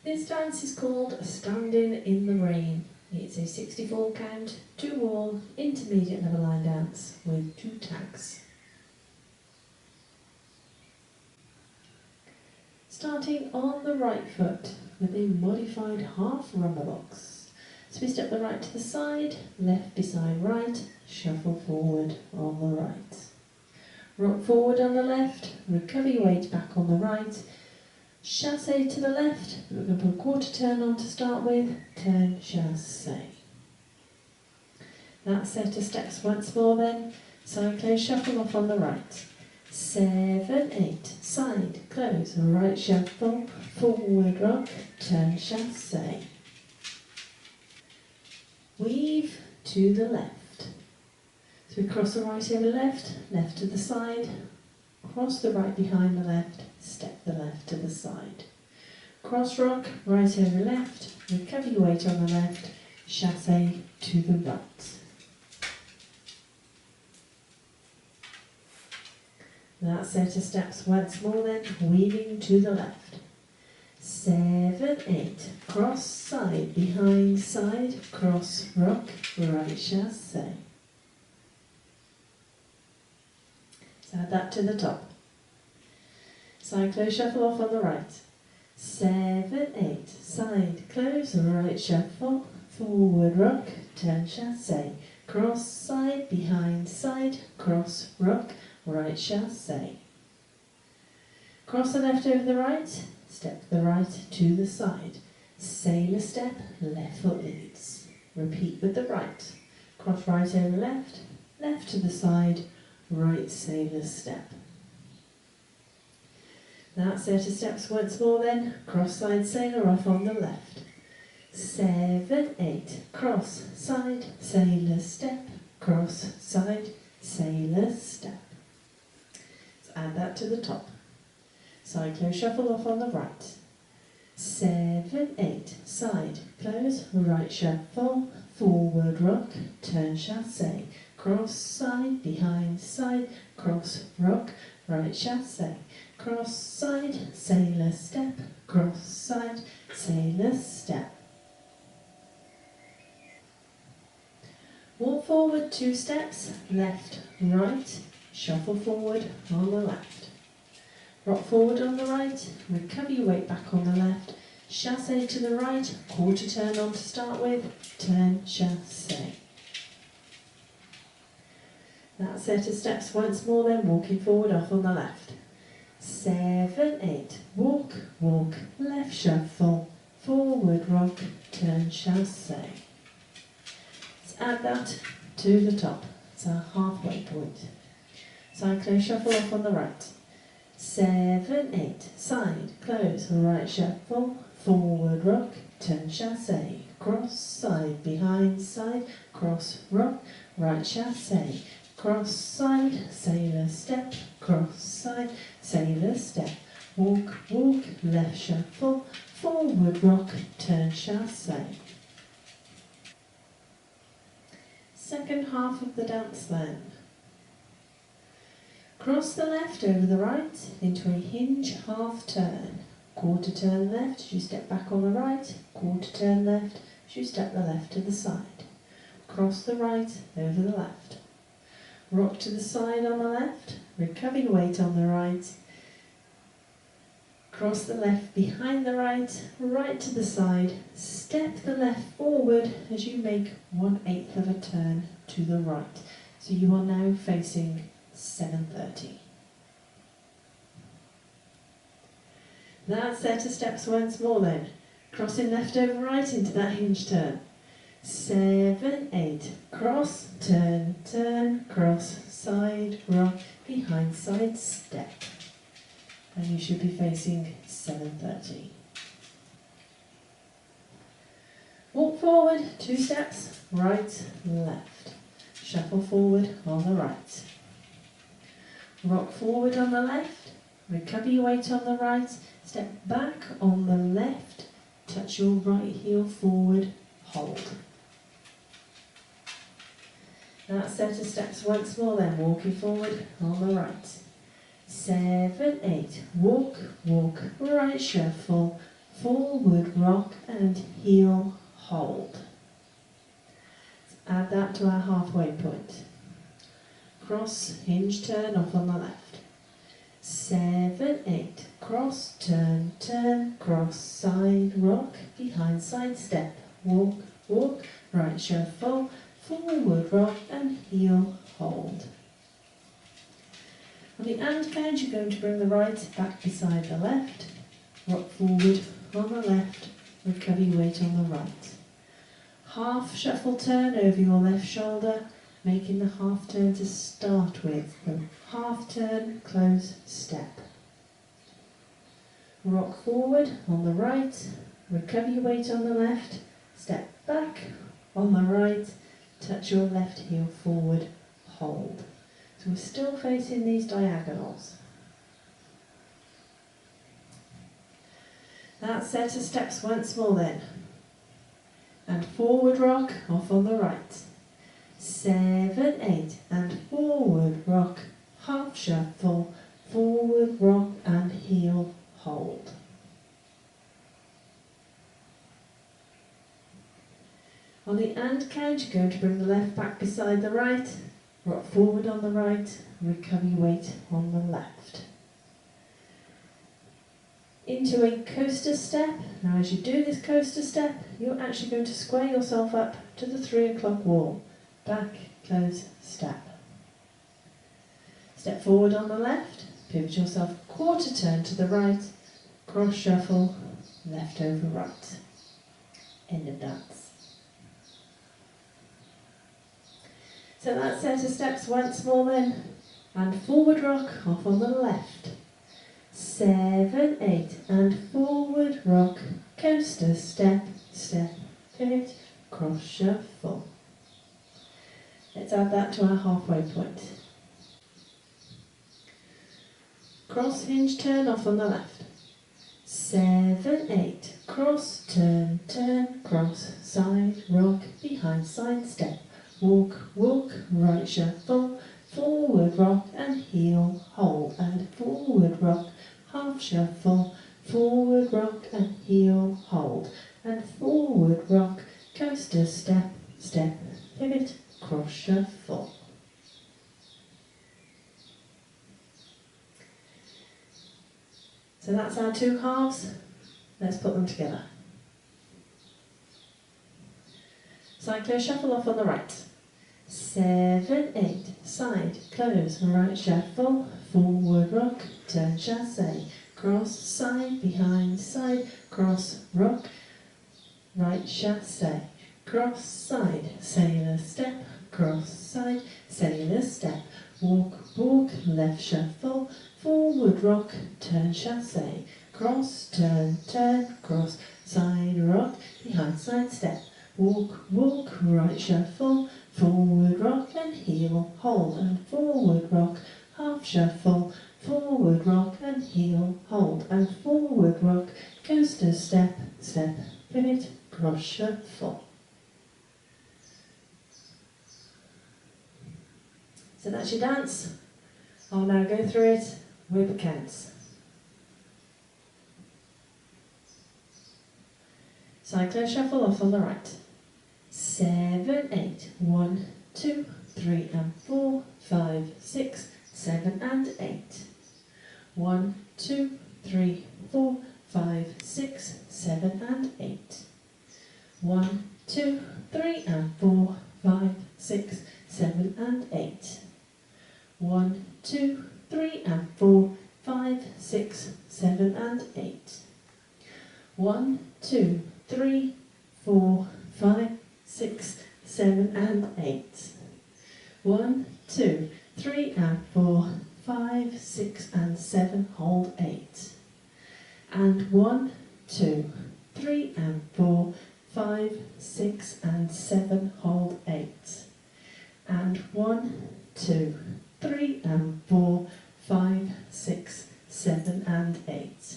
This dance is called Standin In The Rain. It's a 64 count, 2 wall, intermediate level line dance with 2 tags. Starting on the right foot with a modified half rumba box. So we step the right to the side, left beside right, shuffle forward on the right. Rock forward on the left, recover your weight back on the right, chassé to the left, we're going to put a quarter turn on to start with, turn, chassé. That set of steps once more then, side close, shuffle off on the right. 7, 8, side, close, right shuffle, forward rock, turn, chassé. Weave to the left. So we cross the right over left, left to the side, cross the right behind the left, step the left to the side. Cross rock, right over left, recover your weight on the left, chassé to the right. That set of steps once more then, weaving to the left. 7, 8, cross side, behind side, cross rock, right chassé. So add that to the top. Side close, shuffle off on the right. 7, 8, side close, right shuffle, forward rock, turn chassé. Cross side, behind side, cross rock, right chassé. Cross the left over the right, step the right to the side. Sailor step, left foot leads. Repeat with the right. Cross right over left, left to the side, right sailor step. That set of steps once more then, cross side sailor off on the left. 7, 8, cross side, sailor step, cross side, sailor step. So add that to the top. Side close, shuffle off on the right. 7, 8, side close, right shuffle, forward rock, turn chassé. Cross side, behind side, cross rock, right chassé. Cross side, sailor step, cross side, sailor step. Walk forward 2 steps, left, right, shuffle forward on the left. Rock forward on the right, recover your weight back on the left, chassé to the right, quarter turn on to start with, turn, chassé. That set of steps once more then, walking forward off on the left. 7, 8, walk, walk, left shuffle, forward rock, turn, chassé. Let's add that to the top. It's our halfway point. Side close, shuffle off on the right. 7, 8, side close, right shuffle, forward rock, turn, chassé. Cross side, behind side, cross rock, right chassé. Cross side, sailor step, cross side, sailor step. Walk, walk, left shuffle, forward rock, turn, chassé. Second half of the dance then. Cross the left over the right into a hinge half turn. Quarter turn left as you step back on the right, quarter turn left as you step the left to the side. Cross the right over the left. Rock to the side on the left, recover your weight on the right. Cross the left behind the right, right to the side, step the left forward as you make 1/8 of a turn to the right. So you are now facing 7:30. That set of steps once more then, crossing left over right into that hinge turn. 7, 8, cross, turn, turn, cross, side, rock, behind side, step. And you should be facing 7:30. Walk forward 2 steps, right, left. Shuffle forward on the right. Rock forward on the left, recover your weight on the right, step back on the left, touch your right heel forward, hold. That set of steps once more then, walking forward on the right. 7, 8, walk, walk, right shuffle, forward rock and heel hold. Add that to our halfway point. Cross, hinge, turn off on the left. 7, 8, cross, turn, turn, cross, side, rock, behind, side, step, walk, walk, right shuffle, forward rock and heel hold. On the and count, you're going to bring the right back beside the left, rock forward on the left, recover your weight on the right. Half shuffle turn over your left shoulder, making the half turn to start with. So half turn, close, step. Rock forward on the right, recover your weight on the left, step back on the right, touch your left heel forward, hold. So we're still facing these diagonals. That set of steps once more then. And forward rock off on the right. 7, 8 and forward rock, half shuffle, forward rock and heel hold. On the and count, you're going to bring the left back beside the right, rock forward on the right, recover your weight on the left. Into a coaster step. Now as you do this coaster step, you're actually going to square yourself up to the 3 o'clock wall. Back, close, step. Step forward on the left, pivot yourself quarter turn to the right, cross shuffle, left over right. End of dance. So that set of steps once more then, and forward rock off on the left. 7, 8 and forward rock, coaster, step, step, pivot, cross shuffle. Let's add that to our halfway point. Cross, hinge, turn off on the left. 7, 8, cross, turn, turn, cross, side, rock, behind, side, step, walk, walk, right shuffle, forward rock and heel hold, and forward rock, half shuffle, forward rock and heel hold, and forward rock, coaster, step, step, pivot, cross shuffle. So that's our two halves. Let's put them together. Cyclo shuffle off on the right. 7, 8, side, close, right shuffle, forward rock, turn chasse, cross, side, behind, side, cross, rock, right chasse, cross, side, sailor step, cross, side, sailor step, walk, walk, left shuffle, forward rock, turn chasse, cross, turn, turn, cross, side, rock, behind, side step, walk, walk, right shuffle, forward rock and heel hold, and forward rock, half shuffle, forward rock and heel hold, and forward rock, coaster, step, step, pivot, cross shuffle. So that's your dance. I'll now go through it with the counts. Cyclo shuffle off on the right. 7, 8, 1, 2, 3 and 4, 5, 6, 7 and 8. 1, 2, 3, 4, 5, 6, 7 and 8. 1, 2, 3 and 4, 5, 6, 7 and 8. 1, 2, 3 and 4, 5, 6, 7 and 8. 1, 2, 3, 4, 5, 6, 7 and 8. 1, 2, 3 and 4, 5, 6 and 7, hold 8. And 1, 2, 3 and 4, 5, 6 and 7, hold 8. And 1, 2, 3 and 4, 5, 6, 7 and 8.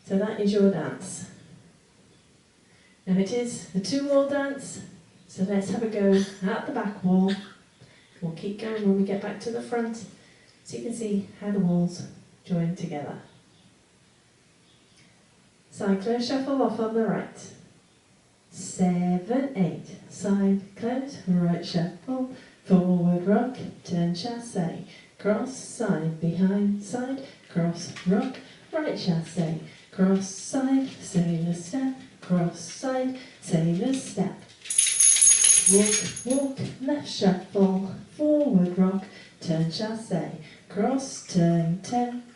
So that is your dance. Now it is a 2-wall dance, so let's have a go at the back wall. We'll keep going when we get back to the front, so you can see how the walls join together. Side close shuffle off on the right. 7, 8, side close, right shuffle, forward rock, turn chassé, cross, side, behind, side, cross, rock, right chassé, cross, side, sailor step, cross, side, sailor step. Walk, walk, left shuffle, forward rock, turn chassé, cross, turn,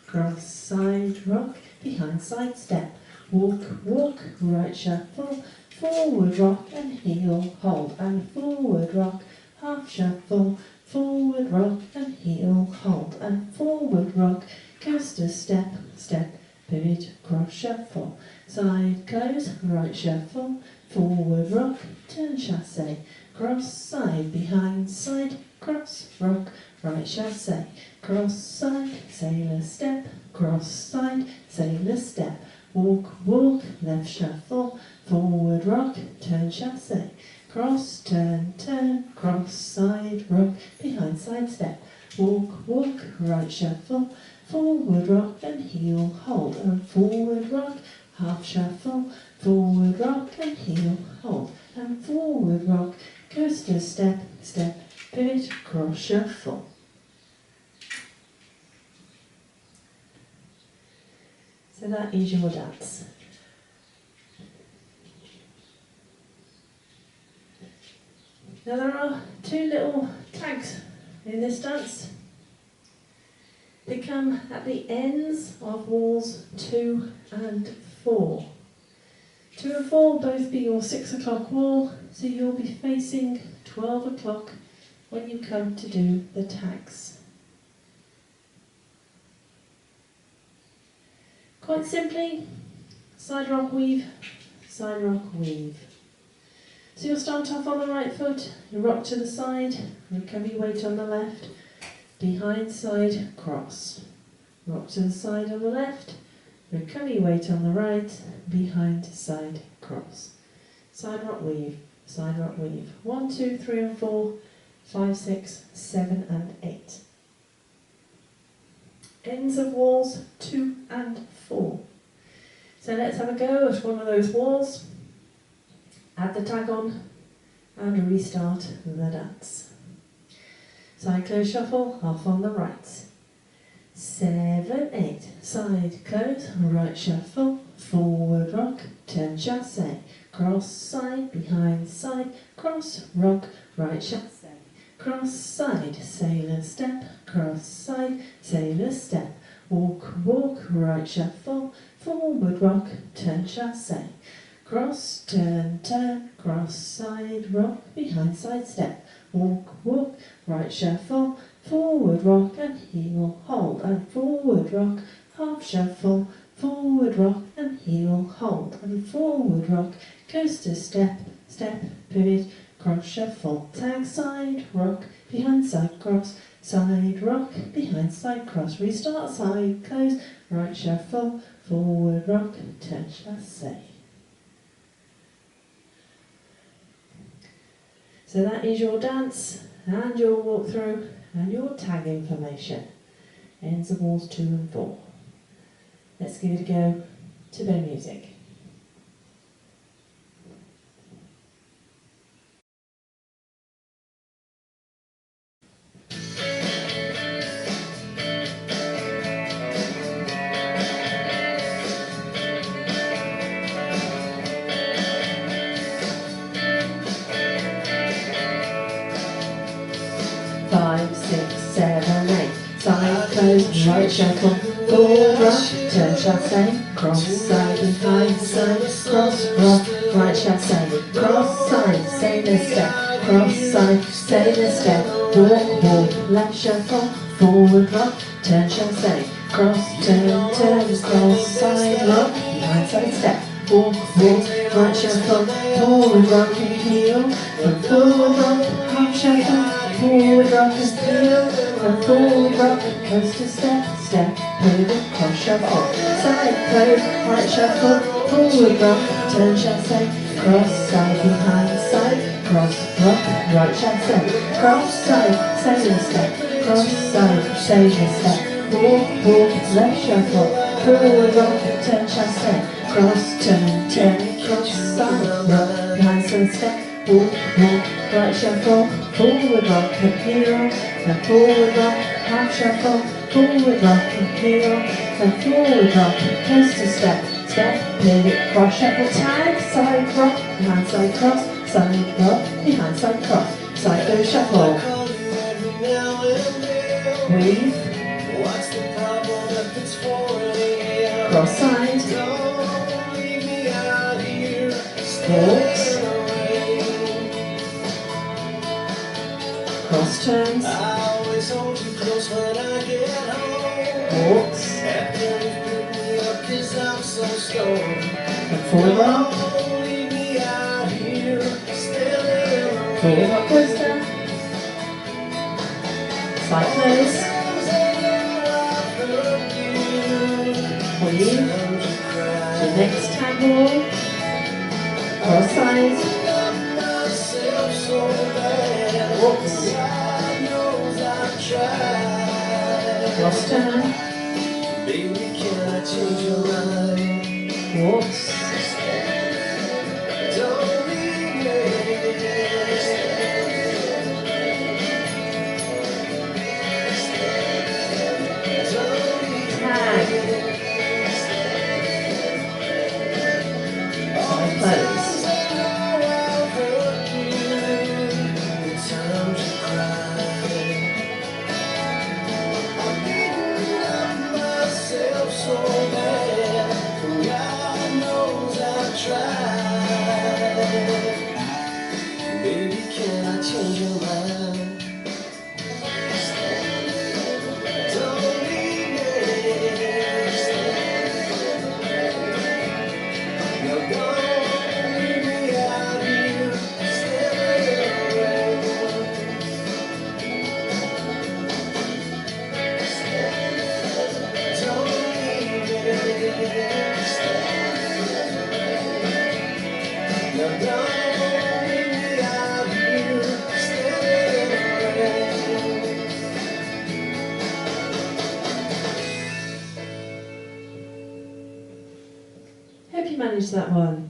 cross, side, rock, behind, side step. Walk, walk, right shuffle, forward rock and heel, hold, and forward rock, half shuffle, forward rock and heel, hold, and forward rock, coaster step, step, pivot, cross shuffle, side close, right shuffle, forward rock, turn chassé, cross, side, behind, side, cross, rock, right chassé, cross, side, sailor step, cross, side, sailor step. Walk, walk, left shuffle, forward rock, turn chassé, cross, turn, cross, side, rock, behind, side step. Walk, walk, right shuffle, forward rock and heel, hold, and forward rock, half shuffle, forward rock and heel, hold, and forward rock, coaster step, step, pivot, cross shuffle. So that is your dance. Now there are 2 little tags in this dance. They come at the ends of walls 2 and 4. 2 and 4 will both be your 6 o'clock wall, so you'll be facing 12 o'clock when you come to do the tags. Quite simply, side rock weave, side rock weave. So you'll start off on the right foot, you rock to the side, recover your weight on the left, behind side cross. Rock to the side on the left, recover your weight on the right, behind side cross. Side rock weave, side rock weave. 1, 2, 3 and 4, 5, 6, 7 and 8. Ends of walls 2 and 4. So let's have a go at one of those walls, add the tag on and restart the dance. Side close shuffle off on the right. 7, 8, side close, right shuffle, forward rock, turn chassé, cross side, behind side, cross rock, right chassé, cross side, sailor step, cross side, sailor step, walk, walk, right shuffle, forward rock, turn chassé, cross, turn, cross side, rock, behind side step, walk, walk, right shuffle, forward rock and heel, hold, and forward rock, half shuffle, forward rock and heel, hold, and forward rock, coaster step, step, pivot, cross shuffle, tag side, rock, behind side cross, side rock, behind side cross, restart side close, right shuffle, forward rock, turn chassé. So that is your dance and your walkthrough and your tag information. Ends of walls 2 and 4. Let's give it a go to bow music. Side close, right shuffle, forward rock, turn chassé, cross side, behind side, cross rock, right chassé, cross side, sailor step, cross side, sailor step, walk, walk, left shuffle, forward rock, turn chassé, cross, turn, cross side, rock, behind side step, walk, walk, right shuffle, forward rock and heel, and forward rock, half shuffle, forward rock and heel, and forward rock, coaster step, step, pivot, cross shuffle, side close, right shuffle, forward rock, turn chassé, cross side, behind side, cross rock, right chassé, cross side, sailor step, cross side, sailor step, walk, walk, left shuffle, forward rock, turn chassé, cross, turn, turn, cross, side, rock, behind side step, walk, walk, right shuffle, forward rock, and heel, and forward rock, half shuffle, forward rock, and heel, and forward rock, coaster step, step, pivot, cross shuffle, tag, side rock, behind side cross, side rock, behind side cross, side go shuffle, weave, cross side, walks, cross turns, walks, and forward rock, forward rock coaster, side close, weave, the next tag wall, cross side, walks, cross turn, walks, tag, side close, hope you managed that one.